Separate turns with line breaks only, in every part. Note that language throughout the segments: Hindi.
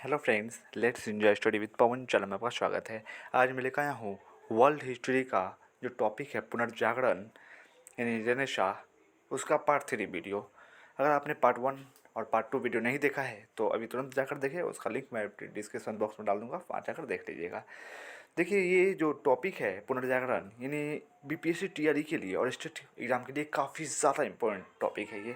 Hello friends, let's enjoy study with Pawan channel में आपका स्वागत है। आज मैं लेकर आया हूँ वर्ल्ड हिस्ट्री का जो टॉपिक है पुनर्जागरण यानी रेनेसां, उसका पार्ट 3 वीडियो। अगर आपने पार्ट 1 और पार्ट 2 वीडियो नहीं देखा है तो अभी तुरंत जाकर देखें, उसका लिंक मैं डिस्क्रिप्शन बॉक्स में डाल दूँगा, वहाँ जाकर देख लीजिएगा। देखिए, ये जो टॉपिक है पुनर्जागरण यानी बीपीएससी टीआरई के लिए और स्टेट एग्ज़ाम के लिए काफ़ी ज़्यादा इम्पोर्टेंट टॉपिक है ये।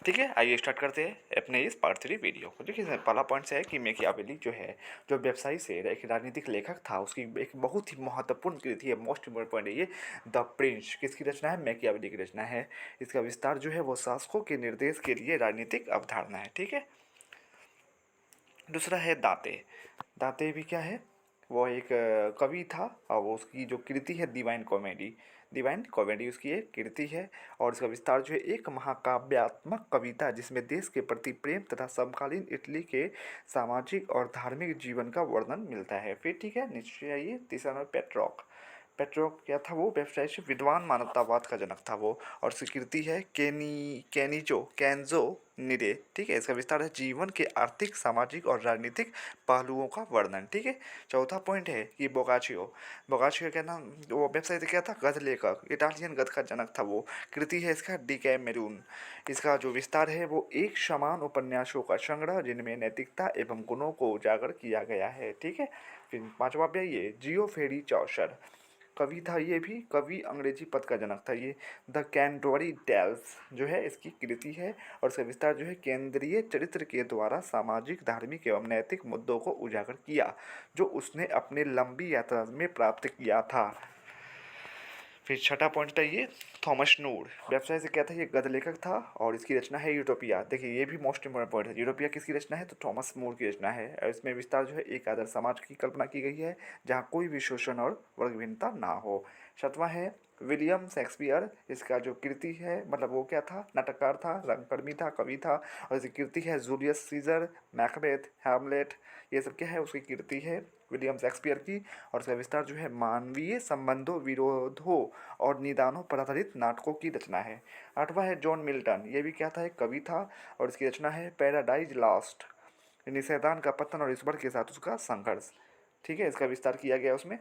ठीक है, आइए स्टार्ट करते हैं अपने इस पार्ट 3 वीडियो को। देखिए सर, पहला पॉइंट से है कि मैकियावेली जो है, जो व्यवसायी से एक राजनीतिक लेखक था, उसकी एक बहुत ही महत्वपूर्ण कृति है, मोस्ट इम्पोर्टेंट पॉइंट है ये। द प्रिंस किसकी रचना है? मैकियावेली की रचना है। इसका विस्तार जो है वो शासकों के निर्देश के लिए राजनीतिक अवधारणा है। ठीक है। दूसरा है दाते। दाते भी क्या है? वो एक कवि था और वो उसकी जो कृति है डिवाइन कॉमेडी, डिवाइन कॉमेडी उसकी एक कृति है। और इसका विस्तार जो है एक महाकाव्यात्मक कविता जिसमें देश के प्रति प्रेम तथा समकालीन इटली के सामाजिक और धार्मिक जीवन का वर्णन मिलता है। फिर ठीक है, नीचे आइए। तीसरा नंबर पेट्रोक। पेट्रोक क्या था? वो व्यवसाय से विद्वान मानवतावाद का जनक था वो। और स्वीकृति है कैनिजो निरे। ठीक है। इसका विस्तार है जीवन के आर्थिक, सामाजिक और राजनीतिक पहलुओं का वर्णन। ठीक है। चौथा पॉइंट है कि बोगाचियो। बोगाचियो क्या नाम? वो वेबसाइट क्या था? गद्य लेखक, इटालियन गद्य का जनक था वो। कृति है इसका डिकैमेरून। इसका जो विस्तार है वो एक समान उपन्यासों का संग्रह जिनमें नैतिकता एवं गुणों को उजागर किया गया है। ठीक है। फिर पांचवा पे ये जियोफेरी चौसर। कवि था ये भी, कवि अंग्रेजी पद का जनक था ये। द कैंटरबरी टेल्स जो है इसकी कृति है। और इसका विस्तार जो है केंद्रीय चरित्र के द्वारा सामाजिक, धार्मिक एवं नैतिक मुद्दों को उजागर किया जो उसने अपने लंबी यात्रा में प्राप्त किया था। फिर छठा पॉइंट था ये थॉमस नूर। व्यवसाय से क्या था? ये गद्य लेखक था और इसकी रचना है यूटोपिया। देखिए, ये भी मोस्ट इंपोर्टेंट पॉइंट है। यूटोपिया किसकी रचना है? तो थॉमस मूर की रचना है। और इसमें विस्तार जो है एक आदर्श समाज की कल्पना की गई है जहाँ कोई भी शोषण और वर्ग भिन्नता ना हो। सातवां है विलियम शेक्सपियर। इसका जो कृति है, मतलब वो क्या था? नाटककार था, रंगकर्मी था, कवि था। और इसकी कृति है जूलियस सीजर, मैकबेथ, हैमलेट। ये सब क्या है? उसकी कृति है विलियम शेक्सपियर की। और इसका विस्तार जो है मानवीय संबंधों, विरोधों और निदानों पर आधारित नाटकों की रचना है। आठवां है जॉन मिल्टन। ये भी क्या था? एक कवि था और इसकी रचना है पैराडाइज लॉस्ट, यानी शैतान का पतन और ईश्वर के साथ उसका संघर्ष। ठीक है। इसका विस्तार किया गया उसमें।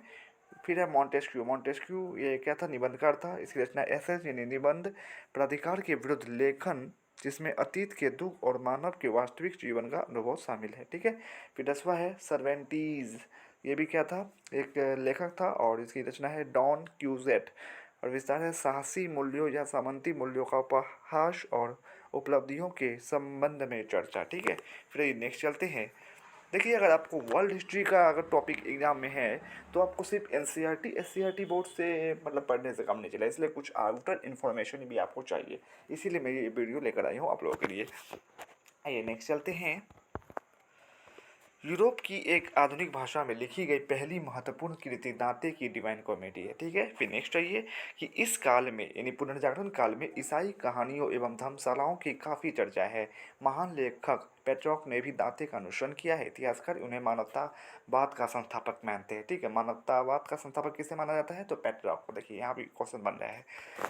फिर है मॉन्टेस्क्यू। मॉन्टेस्क्यू ये क्या था? निबंधकार था। इसकी रचना एसेज यानी निबंध प्राधिकार के विरुद्ध लेखन जिसमें अतीत के दुख और मानव के वास्तविक जीवन का अनुभव शामिल है। ठीक है। फिर 10वां है सर्वेंटीज। ये भी क्या था? एक लेखक था और इसकी रचना है डॉन क्यूजेट। और विस्तार है साहसी मूल्यों या सामंती मूल्यों का उपहास और उपलब्धियों के संबंध में चर्चा। ठीक है। फिर नेक्स्ट चलते हैं। देखिए, अगर आपको वर्ल्ड हिस्ट्री का अगर टॉपिक एग्जाम में है तो आपको सिर्फ एनसीईआरटी एससीईआरटी बोर्ड से मतलब पढ़ने से काम नहीं चला, इसलिए कुछ आउटर इन्फॉर्मेशन भी आपको चाहिए। इसीलिए मैं ये वीडियो लेकर आई हूँ आप लोगों के लिए। आइए नेक्स्ट चलते हैं। यूरोप की एक आधुनिक भाषा में लिखी गई पहली महत्वपूर्ण कृति दांते की डिवाइन कॉमेडी है। ठीक है। फिर नेक्स्ट आइए कि इस काल में यानी पुनर्जागरण काल में ईसाई कहानियों एवं धर्मशालाओं की काफ़ी चर्चा है। महान लेखक पेट्रोक ने भी दांते का अनुसरण किया है। इतिहासकार उन्हें मानवतावाद का संस्थापक मानते हैं। ठीक है। मानवतावाद का संस्थापक किसे माना जाता है? तो पेट्रोक को। देखिए, यहाँ भी क्वेश्चन बन रहा है।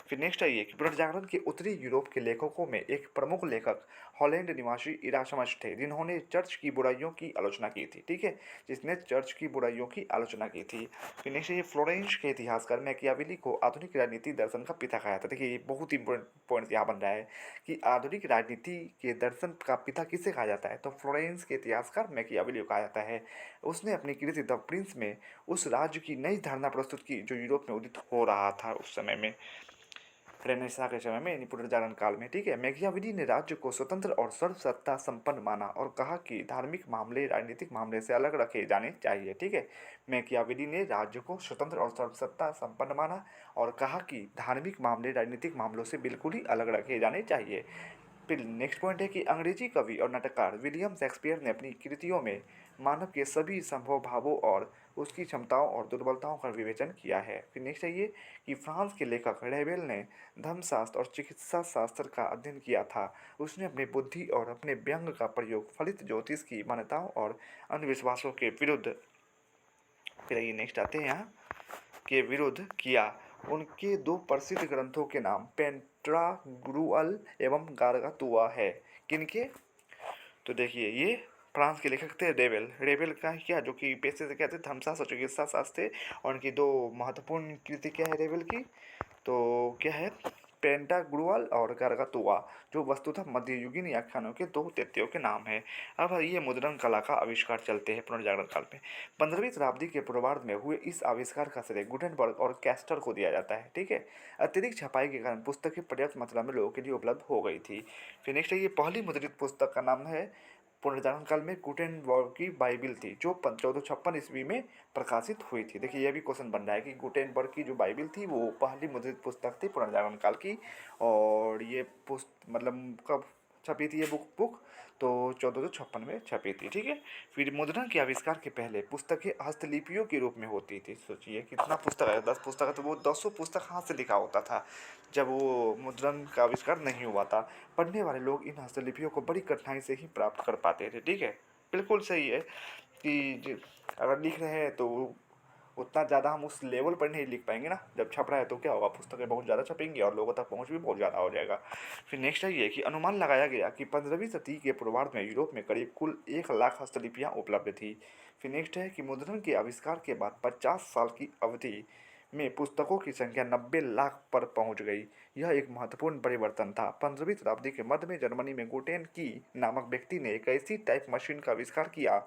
फिर नेक्स्ट आइए कि पुनर्जागरण के उत्तरी यूरोप के लेखकों में एक प्रमुख लेखक हॉलैंड निवासी इरासमस थे जिन्होंने चर्च की बुराइयों की आलोचना की थी। ठीक है। जिसने चर्च की बुराइयों की आलोचना की थी। फिर नेक्स्ट ये फ्लोरेंस के इतिहासकार मैकियावेली को आधुनिक राजनीति दर्शन का पिता कहा था। देखिए, ये बहुत इंपॉर्टेंट पॉइंट यहाँ बन रहा है कि आधुनिक राजनीति के दर्शन का पिता किसे कहा जाता है? तो फ्लोरेंस के इतिहासकार मैकियावेली को कहा जाता है। उसने अपनी कृति द प्रिंस में उस राज्य की नई धारणा प्रस्तुत की जो यूरोप में उदित हो रहा था उस समय में, रेनेसां के समय में, यानी पुनर्जागरण काल में। ठीक है। मैकियावेली ने राज्य को स्वतंत्र और सर्वसत्ता संपन्न माना और कहा कि धार्मिक मामले राजनीतिक मामले से अलग रखे जाने चाहिए। ठीक है। मैकियावेली ने राज्य को स्वतंत्र और सर्वसत्ता संपन्न माना और कहा कि धार्मिक मामले राजनीतिक मामलों से बिल्कुल ही अलग रखे जाने चाहिए। फिर नेक्स्ट पॉइंट है कि अंग्रेजी कवि और नाटककार विलियम शेक्सपियर ने अपनी कृतियों में मानव के सभी संभव भावों और उसकी क्षमताओं और दुर्बलताओं का विवेचन किया है। फिर नेक्स्ट चाहिए कि फ्रांस के लेखक रेबेल ने धर्मशास्त्र और चिकित्सा शास्त्र का अध्ययन किया था। उसने अपनी बुद्धि और अपने व्यंग का प्रयोग फलित ज्योतिष की मान्यताओं और अंधविश्वासों के विरुद्ध, फिर ये नेक्स्ट आते हैं यहाँ, के विरुद्ध किया। उनके दो प्रसिद्ध ग्रंथों के नाम पेंट्राग्रुअल एवं गारगातुआ है। किनके? तो देखिए, ये फ्रांस के लेखक थे रेबेल। रेबेल का क्या, जो कि पेशे से क्या थे, धर्मशास्त्र और चिकित्सा शास्त्र थे। और उनकी दो महत्वपूर्ण कृति क्या है रेबेल की, तो क्या है, पेंटाग्रुअल और गारगातुआ, जो वस्तुतः मध्ययुगीन आख्यानों के दो तथ्यों के नाम है। अब ये मुद्रण कला का आविष्कार चलते हैं पुनर्जागरण काल में। 15वीं शताब्दी के पूर्वार्ध में हुए इस आविष्कार का श्रेय गुटेनबर्ग और कैस्टर को दिया जाता है। ठीक है, अत्यधिक छपाई के कारण पुस्तकें पर्याप्त मात्रा में लोगों के लिए उपलब्ध हो गई थी। फिर नेक्स्ट है, ये पहली मुद्रित पुस्तक का नाम है पुनर्जागरण काल में गुटेनबर्ग की बाइबिल थी, जो 1456 ईस्वी में प्रकाशित हुई थी। देखिए ये भी क्वेश्चन बन रहा है कि गुटेनबर्ग की जो बाइबिल थी वो पहली मुद्रित पुस्तक थी पुनर्जागरण काल की, और ये मतलब कब छपी थी ये बुक तो 1456 में छपी थी। ठीक है, फिर मुद्रण के आविष्कार के पहले पुस्तकें हस्तलिपियों के रूप में होती थी। सोचिए कितना पुस्तक है, 10 पुस्तक है तो वो 10 पुस्तक हाथ से लिखा होता था जब वो मुद्रण का आविष्कार नहीं हुआ था। पढ़ने वाले लोग इन हस्तलिपियों को बड़ी कठिनाई से ही प्राप्त कर पाते थे। ठीक है, बिल्कुल सही है कि अगर लिख रहे हैं तो उतना ज़्यादा हम उस लेवल पर नहीं लिख पाएंगे ना। जब छप रहा है तो क्या होगा, पुस्तकें बहुत ज़्यादा छपेंगी और लोगों तक पहुंच भी बहुत ज़्यादा हो जाएगा। फिर नेक्स्ट है ये कि अनुमान लगाया गया कि 15वीं सदी के पूर्वार्ध में यूरोप में करीब कुल 1 लाख हस्तलिपियाँ उपलब्ध थी। फिर नेक्स्ट है कि मुद्रण के आविष्कार के बाद 50 साल की अवधि में पुस्तकों की संख्या 90 लाख पर पहुंच गई। यह एक महत्वपूर्ण परिवर्तन था। 15वीं शताब्दी के मध्य में जर्मनी में गुटेन की नामक व्यक्ति ने एक ऐसी टाइप मशीन का आविष्कार किया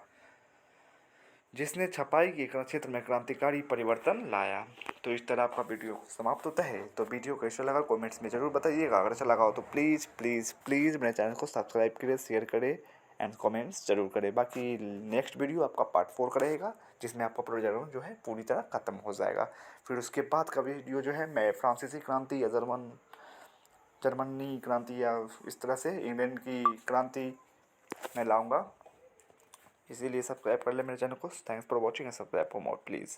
जिसने छपाई के क्षेत्र में क्रांतिकारी परिवर्तन लाया। तो इस तरह आपका वीडियो समाप्त होता है। तो वीडियो कैसा लगा कमेंट्स में ज़रूर बताइएगा। अगर अच्छा लगा हो तो प्लीज़ प्लीज़ प्लीज़ मेरे चैनल को सब्सक्राइब करें, शेयर करें एंड कमेंट्स ज़रूर करें। बाकी नेक्स्ट वीडियो आपका पार्ट 4 का रहेगा, जिसमें आपका प्रोजेक्ट जो है पूरी तरह ख़त्म हो जाएगा। फिर उसके बाद का वीडियो जो है मैं फ्रांसीसी क्रांति या जर्मनी क्रांति या इस तरह से इंग्लैंड की क्रांति मैं लाऊंगा। इसीलिए सब्सक्राइब कर ले मेरे चैनल को। Thanks for watching and subscribe for more please.